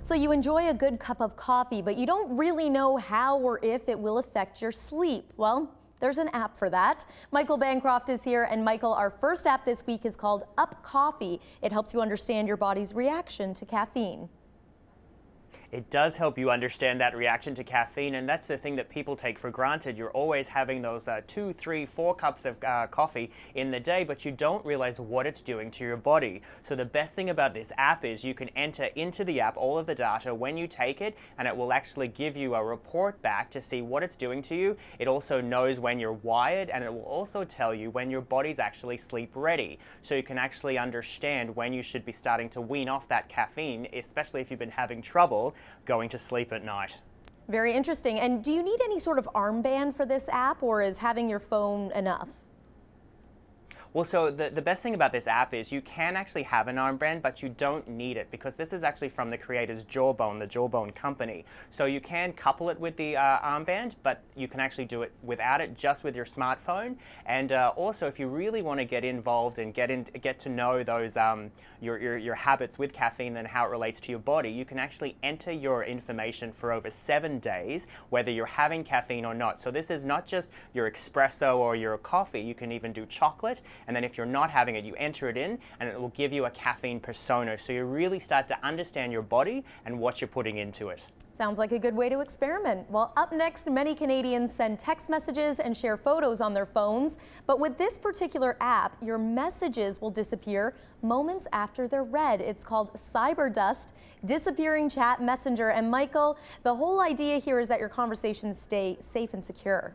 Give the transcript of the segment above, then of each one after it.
So you enjoy a good cup of coffee, but you don't really know how or if it will affect your sleep. Well, there's an app for that. Michael Bancroft is here, and Michael, our first app this week is called Up Coffee. It helps you understand your body's reaction to caffeine. It does help you understand that reaction to caffeine, and that's the thing that people take for granted. You're always having those 2, 3, 4 cups of coffee in the day, but you don't realize what it's doing to your body. So the best thing about this app is you can enter into the app all of the data when you take it, and it will actually give you a report back to see what it's doing to you. It also knows when you're wired, and it will also tell you when your body's actually sleep ready. So you can actually understand when you should be starting to wean off that caffeine, especially if you've been having trouble going to sleep at night. Very interesting. And do you need any sort of armband for this app, or is having your phone enough? Well, so the best thing about this app is you can actually have an armband, but you don't need it because this is actually from the creators Jawbone, the Jawbone company. So you can couple it with the armband, but you can actually do it without it, just with your smartphone. And also, if you really want to get involved and get to know those your habits with caffeine and how it relates to your body, you can actually enter your information for over 7 days, whether you're having caffeine or not. So this is not just your espresso or your coffee. You can even do chocolate. And then if you're not having it, you enter it in, and it will give you a caffeine persona. So you really start to understand your body and what you're putting into it. Sounds like a good way to experiment. Well, up next, many Canadians send text messages and share photos on their phones. But with this particular app, your messages will disappear moments after they're read. It's called Cyber Dust, Disappearing Chat Messenger. And Michael, the whole idea here is that your conversations stay safe and secure.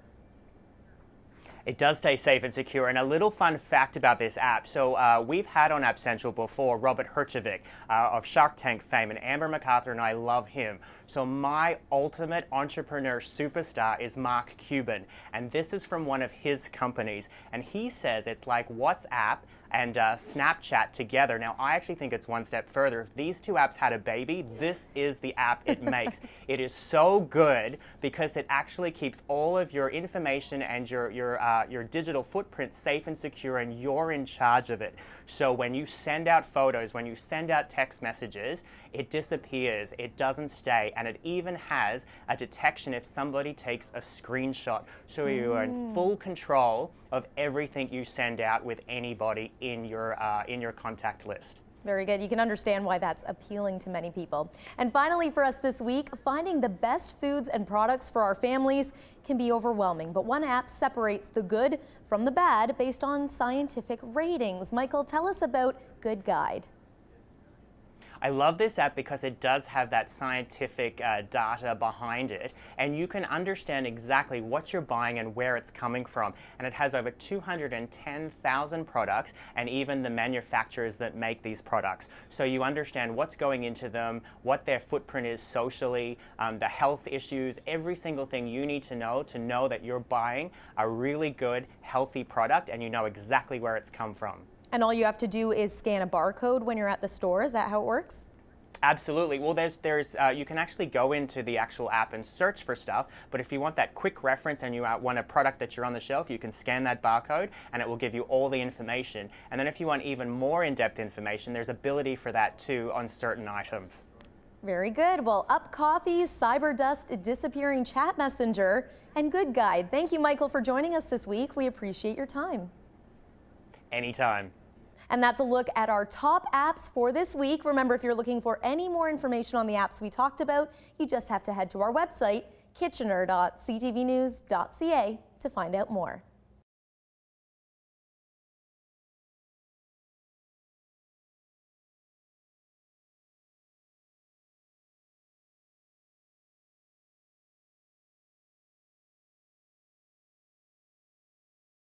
It does stay safe and secure. And a little fun fact about this app. So we've had on App Central before Robert Herjavec of Shark Tank fame, and Amber MacArthur and I love him. So my ultimate entrepreneur superstar is Mark Cuban, and this is from one of his companies. And he says it's like WhatsApp and Snapchat together. Now, I actually think it's one step further. If these two apps had a baby, this is the app it makes. It is so good because it actually keeps all of your information and your digital footprint safe and secure, and you're in charge of it. So when you send out photos, when you send out text messages, it disappears, it doesn't stay, and it even has a detection if somebody takes a screenshot. So you are in full control of everything you send out with anybody in your contact list. Very good. You can understand why that's appealing to many people. And finally for us this week, finding the best foods and products for our families can be overwhelming, but one app separates the good from the bad based on scientific ratings. Michael, tell us about GoodGuide. I love this app because it does have that scientific data behind it, and you can understand exactly what you're buying and where it's coming from. And it has over 210,000 products, and even the manufacturers that make these products. So you understand what's going into them, what their footprint is socially, the health issues, every single thing you need to know that you're buying a really good, healthy product, and you know exactly where it's come from. And all you have to do is scan a barcode when you're at the store. Is that how it works? Absolutely. Well, you can actually go into the actual app and search for stuff, but if you want that quick reference and you want a product that you're on the shelf, you can scan that barcode and it will give you all the information. And then if you want even more in-depth information, there's ability for that too on certain items. Very good. Well, Up Coffee, Cyber Dust, Disappearing Chat Messenger, and GoodGuide. Thank you, Michael, for joining us this week. We appreciate your time. Anytime. And that's a look at our top apps for this week. Remember, if you're looking for any more information on the apps we talked about, you just have to head to our website, kitchener.ctvnews.ca, to find out more.